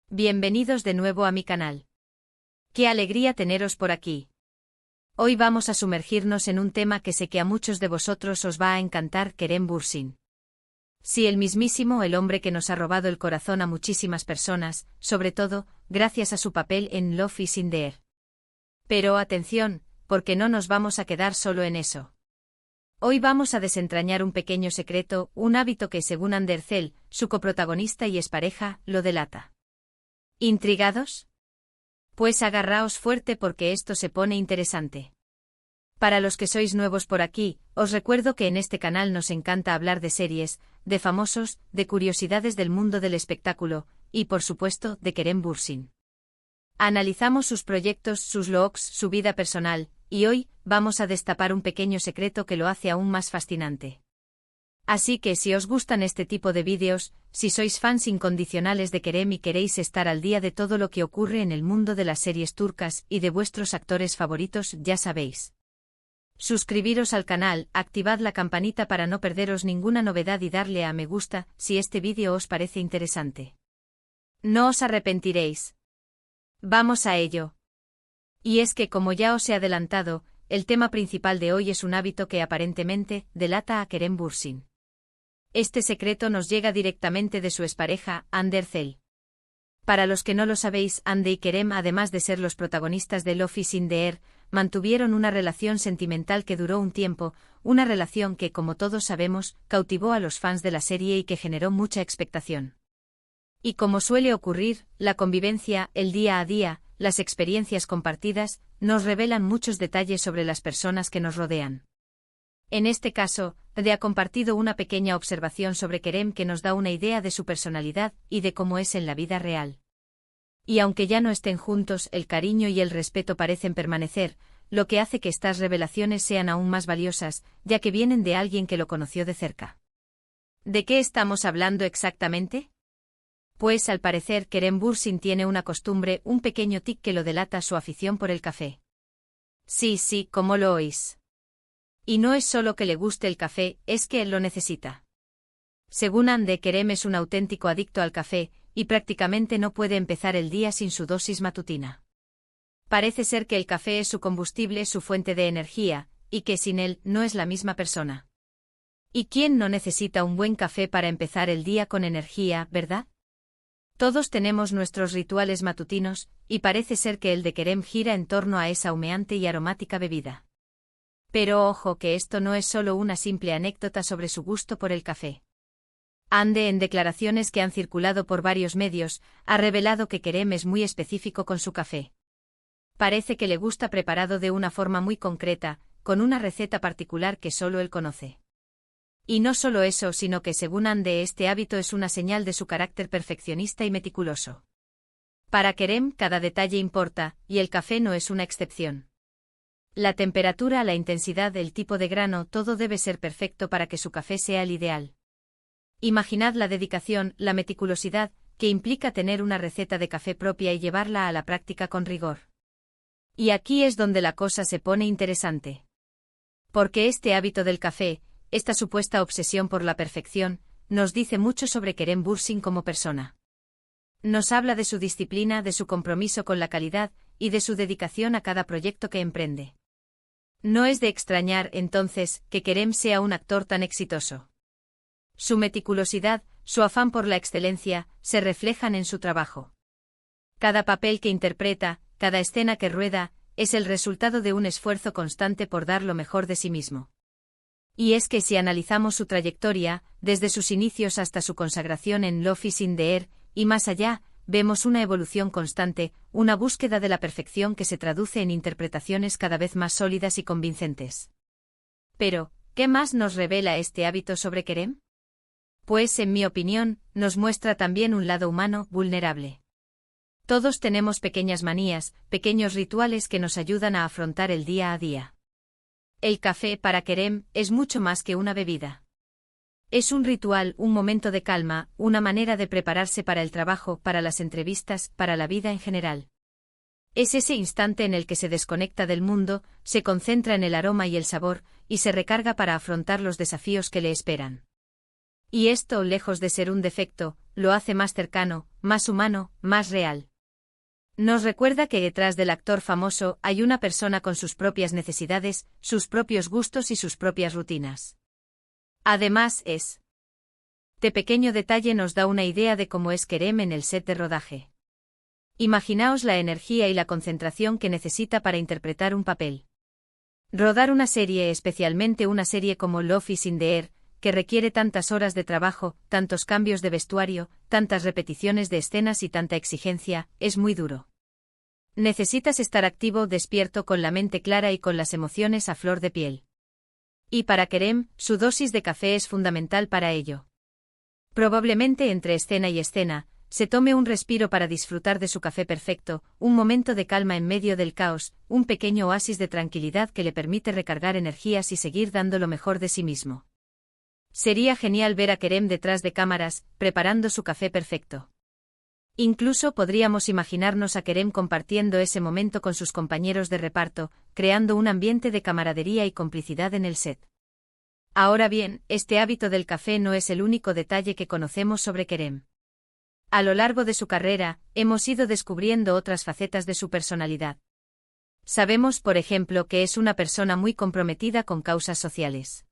Bienvenidos de nuevo a mi canal. ¡Qué alegría teneros por aquí! Hoy vamos a sumergirnos en un tema que sé que a muchos de vosotros os va a encantar, Kerem Bürsin. Sí, el mismísimo, el hombre que nos ha robado el corazón a muchísimas personas, sobre todo, gracias a su papel en Love is in the Air. Pero atención, porque no nos vamos a quedar solo en eso. Hoy vamos a desentrañar un pequeño secreto, un hábito que según Ander Zel, su coprotagonista y expareja, lo delata. ¿Intrigados? Pues agarraos fuerte porque esto se pone interesante. Para los que sois nuevos por aquí, os recuerdo que en este canal nos encanta hablar de series, de famosos, de curiosidades del mundo del espectáculo, y por supuesto, de Kerem Bürsin. Analizamos sus proyectos, sus looks, su vida personal, y hoy, vamos a destapar un pequeño secreto que lo hace aún más fascinante. Así que si os gustan este tipo de vídeos, si sois fans incondicionales de Kerem y queréis estar al día de todo lo que ocurre en el mundo de las series turcas y de vuestros actores favoritos, ya sabéis. Suscribiros al canal, activad la campanita para no perderos ninguna novedad y darle a me gusta si este vídeo os parece interesante. No os arrepentiréis. Vamos a ello. Y es que, como ya os he adelantado, el tema principal de hoy es un hábito que aparentemente delata a Kerem Bürsin. Este secreto nos llega directamente de su expareja, Ander Zel. Para los que no lo sabéis, Ande y Kerem, además de ser los protagonistas de Love is in the Air, mantuvieron una relación sentimental que duró un tiempo, una relación que, como todos sabemos, cautivó a los fans de la serie y que generó mucha expectación. Y como suele ocurrir, la convivencia, el día a día, las experiencias compartidas, nos revelan muchos detalles sobre las personas que nos rodean. En este caso, Ade ha compartido una pequeña observación sobre Kerem que nos da una idea de su personalidad y de cómo es en la vida real. Y aunque ya no estén juntos, el cariño y el respeto parecen permanecer, lo que hace que estas revelaciones sean aún más valiosas, ya que vienen de alguien que lo conoció de cerca. ¿De qué estamos hablando exactamente? Pues al parecer Kerem Bürsin tiene una costumbre, un pequeño tic que lo delata su afición por el café. Sí, como lo oís. Y no es solo que le guste el café, es que él lo necesita. Según Ande, Kerem es un auténtico adicto al café, y prácticamente no puede empezar el día sin su dosis matutina. Parece ser que el café es su combustible, su fuente de energía, y que sin él no es la misma persona. ¿Y quién no necesita un buen café para empezar el día con energía, verdad? Todos tenemos nuestros rituales matutinos, y parece ser que el de Kerem gira en torno a esa humeante y aromática bebida. Pero ojo que esto no es solo una simple anécdota sobre su gusto por el café. Ande, en declaraciones que han circulado por varios medios, ha revelado que Kerem es muy específico con su café. Parece que le gusta preparado de una forma muy concreta, con una receta particular que solo él conoce. Y no solo eso, sino que según Ande este hábito es una señal de su carácter perfeccionista y meticuloso. Para Kerem cada detalle importa, y el café no es una excepción. La temperatura, la intensidad, el tipo de grano, todo debe ser perfecto para que su café sea el ideal. Imaginad la dedicación, la meticulosidad, que implica tener una receta de café propia y llevarla a la práctica con rigor. Y aquí es donde la cosa se pone interesante. Porque este hábito del café, esta supuesta obsesión por la perfección, nos dice mucho sobre Kerem Bürsin como persona. Nos habla de su disciplina, de su compromiso con la calidad, y de su dedicación a cada proyecto que emprende. No es de extrañar, entonces, que Kerem sea un actor tan exitoso. Su meticulosidad, su afán por la excelencia, se reflejan en su trabajo. Cada papel que interpreta, cada escena que rueda, es el resultado de un esfuerzo constante por dar lo mejor de sí mismo. Y es que si analizamos su trayectoria, desde sus inicios hasta su consagración en Love is in the Air, y más allá, vemos una evolución constante, una búsqueda de la perfección que se traduce en interpretaciones cada vez más sólidas y convincentes. Pero, ¿qué más nos revela este hábito sobre Kerem? Pues, en mi opinión, nos muestra también un lado humano, vulnerable. Todos tenemos pequeñas manías, pequeños rituales que nos ayudan a afrontar el día a día. El café, para Kerem, es mucho más que una bebida. Es un ritual, un momento de calma, una manera de prepararse para el trabajo, para las entrevistas, para la vida en general. Es ese instante en el que se desconecta del mundo, se concentra en el aroma y el sabor, y se recarga para afrontar los desafíos que le esperan. Y esto, lejos de ser un defecto, lo hace más cercano, más humano, más real. Nos recuerda que detrás del actor famoso hay una persona con sus propias necesidades, sus propios gustos y sus propias rutinas. Además, este pequeño detalle nos da una idea de cómo es Kerem en el set de rodaje. Imaginaos la energía y la concentración que necesita para interpretar un papel. Rodar una serie, especialmente una serie como Love is in the Air, que requiere tantas horas de trabajo, tantos cambios de vestuario, tantas repeticiones de escenas y tanta exigencia, es muy duro. Necesitas estar activo, despierto, con la mente clara y con las emociones a flor de piel. Y para Kerem, su dosis de café es fundamental para ello. Probablemente entre escena y escena, se tome un respiro para disfrutar de su café perfecto, un momento de calma en medio del caos, un pequeño oasis de tranquilidad que le permite recargar energías y seguir dando lo mejor de sí mismo. Sería genial ver a Kerem detrás de cámaras, preparando su café perfecto. Incluso podríamos imaginarnos a Kerem compartiendo ese momento con sus compañeros de reparto, creando un ambiente de camaradería y complicidad en el set. Ahora bien, este hábito del café no es el único detalle que conocemos sobre Kerem. A lo largo de su carrera, hemos ido descubriendo otras facetas de su personalidad. Sabemos, por ejemplo, que es una persona muy comprometida con causas sociales.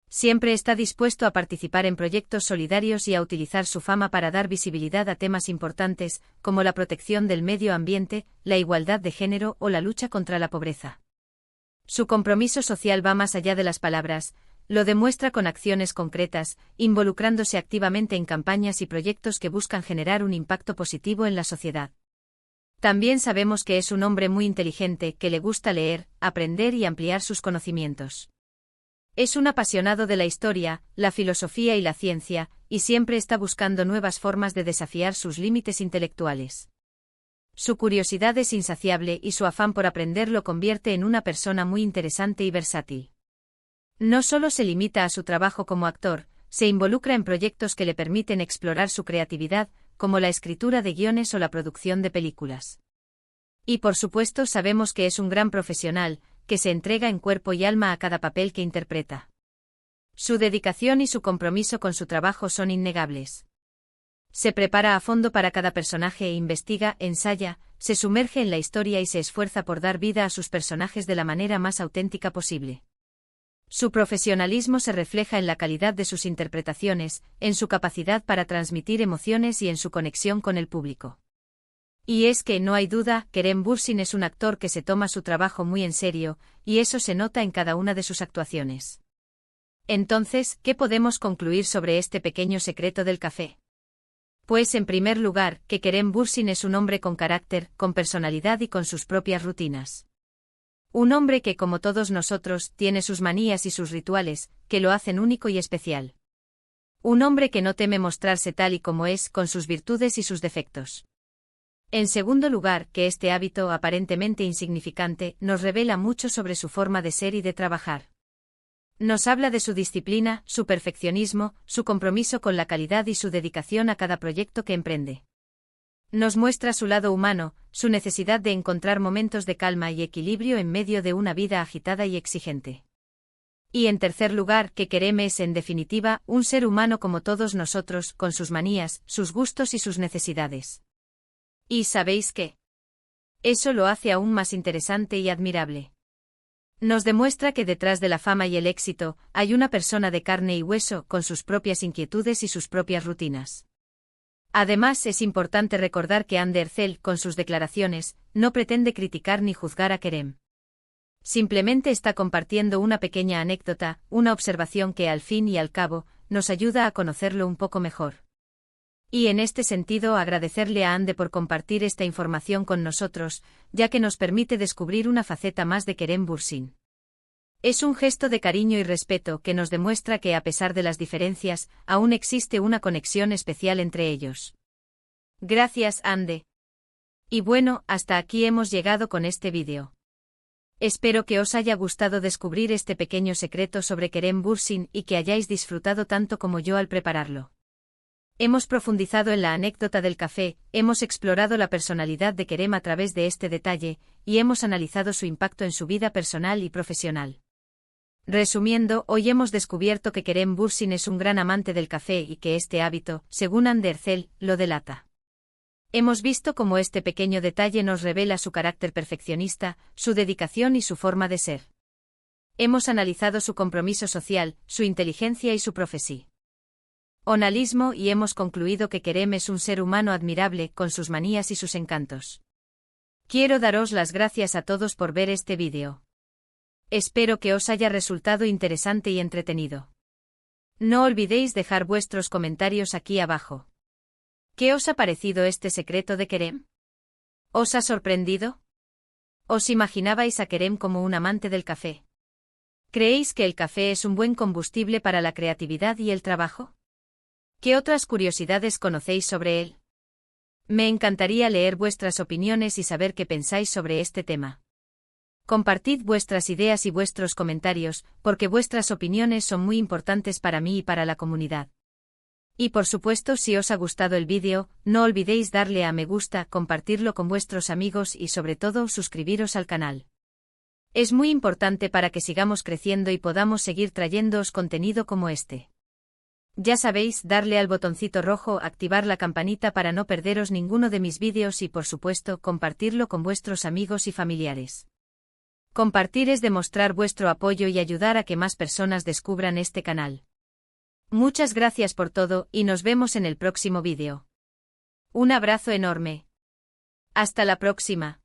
Siempre está dispuesto a participar en proyectos solidarios y a utilizar su fama para dar visibilidad a temas importantes, como la protección del medio ambiente, la igualdad de género o la lucha contra la pobreza. Su compromiso social va más allá de las palabras, lo demuestra con acciones concretas, involucrándose activamente en campañas y proyectos que buscan generar un impacto positivo en la sociedad. También sabemos que es un hombre muy inteligente, que le gusta leer, aprender y ampliar sus conocimientos. Es un apasionado de la historia, la filosofía y la ciencia, y siempre está buscando nuevas formas de desafiar sus límites intelectuales. Su curiosidad es insaciable y su afán por aprender lo convierte en una persona muy interesante y versátil. No solo se limita a su trabajo como actor, se involucra en proyectos que le permiten explorar su creatividad, como la escritura de guiones o la producción de películas. Y por supuesto sabemos que es un gran profesional, que se entrega en cuerpo y alma a cada papel que interpreta. Su dedicación y su compromiso con su trabajo son innegables. Se prepara a fondo para cada personaje e investiga, ensaya, se sumerge en la historia y se esfuerza por dar vida a sus personajes de la manera más auténtica posible. Su profesionalismo se refleja en la calidad de sus interpretaciones, en su capacidad para transmitir emociones y en su conexión con el público. Y es que, no hay duda, Kerem Bürsin es un actor que se toma su trabajo muy en serio, y eso se nota en cada una de sus actuaciones. Entonces, ¿qué podemos concluir sobre este pequeño secreto del café? Pues en primer lugar, que Kerem Bürsin es un hombre con carácter, con personalidad y con sus propias rutinas. Un hombre que, como todos nosotros, tiene sus manías y sus rituales, que lo hacen único y especial. Un hombre que no teme mostrarse tal y como es, con sus virtudes y sus defectos. En segundo lugar, que este hábito aparentemente insignificante nos revela mucho sobre su forma de ser y de trabajar. Nos habla de su disciplina, su perfeccionismo, su compromiso con la calidad y su dedicación a cada proyecto que emprende. Nos muestra su lado humano, su necesidad de encontrar momentos de calma y equilibrio en medio de una vida agitada y exigente. Y en tercer lugar, que Kerem es, en definitiva, un ser humano como todos nosotros, con sus manías, sus gustos y sus necesidades. ¿Y sabéis qué? Eso lo hace aún más interesante y admirable. Nos demuestra que detrás de la fama y el éxito, hay una persona de carne y hueso, con sus propias inquietudes y sus propias rutinas. Además, es importante recordar que Hande Erçel, con sus declaraciones, no pretende criticar ni juzgar a Kerem. Simplemente está compartiendo una pequeña anécdota, una observación que, al fin y al cabo, nos ayuda a conocerlo un poco mejor. Y en este sentido agradecerle a Hande por compartir esta información con nosotros, ya que nos permite descubrir una faceta más de Kerem Bürsin. Es un gesto de cariño y respeto que nos demuestra que a pesar de las diferencias, aún existe una conexión especial entre ellos. Gracias, Hande. Y bueno, hasta aquí hemos llegado con este vídeo. Espero que os haya gustado descubrir este pequeño secreto sobre Kerem Bürsin y que hayáis disfrutado tanto como yo al prepararlo. Hemos profundizado en la anécdota del café, hemos explorado la personalidad de Kerem a través de este detalle, y hemos analizado su impacto en su vida personal y profesional. Resumiendo, hoy hemos descubierto que Kerem Bürsin es un gran amante del café y que este hábito, según Hande Erçel, lo delata. Hemos visto cómo este pequeño detalle nos revela su carácter perfeccionista, su dedicación y su forma de ser. Hemos analizado su compromiso social, su inteligencia y su profesionalismo y hemos concluido que Kerem es un ser humano admirable con sus manías y sus encantos. Quiero daros las gracias a todos por ver este vídeo. Espero que os haya resultado interesante y entretenido. No olvidéis dejar vuestros comentarios aquí abajo. ¿Qué os ha parecido este secreto de Kerem? ¿Os ha sorprendido? ¿Os imaginabais a Kerem como un amante del café? ¿Creéis que el café es un buen combustible para la creatividad y el trabajo? ¿Qué otras curiosidades conocéis sobre él? Me encantaría leer vuestras opiniones y saber qué pensáis sobre este tema. Compartid vuestras ideas y vuestros comentarios, porque vuestras opiniones son muy importantes para mí y para la comunidad. Y por supuesto, si os ha gustado el vídeo, no olvidéis darle a me gusta, compartirlo con vuestros amigos y sobre todo suscribiros al canal. Es muy importante para que sigamos creciendo y podamos seguir trayéndoos contenido como este. Ya sabéis, darle al botoncito rojo, activar la campanita para no perderos ninguno de mis vídeos y por supuesto compartirlo con vuestros amigos y familiares. Compartir es demostrar vuestro apoyo y ayudar a que más personas descubran este canal. Muchas gracias por todo y nos vemos en el próximo vídeo. Un abrazo enorme. Hasta la próxima.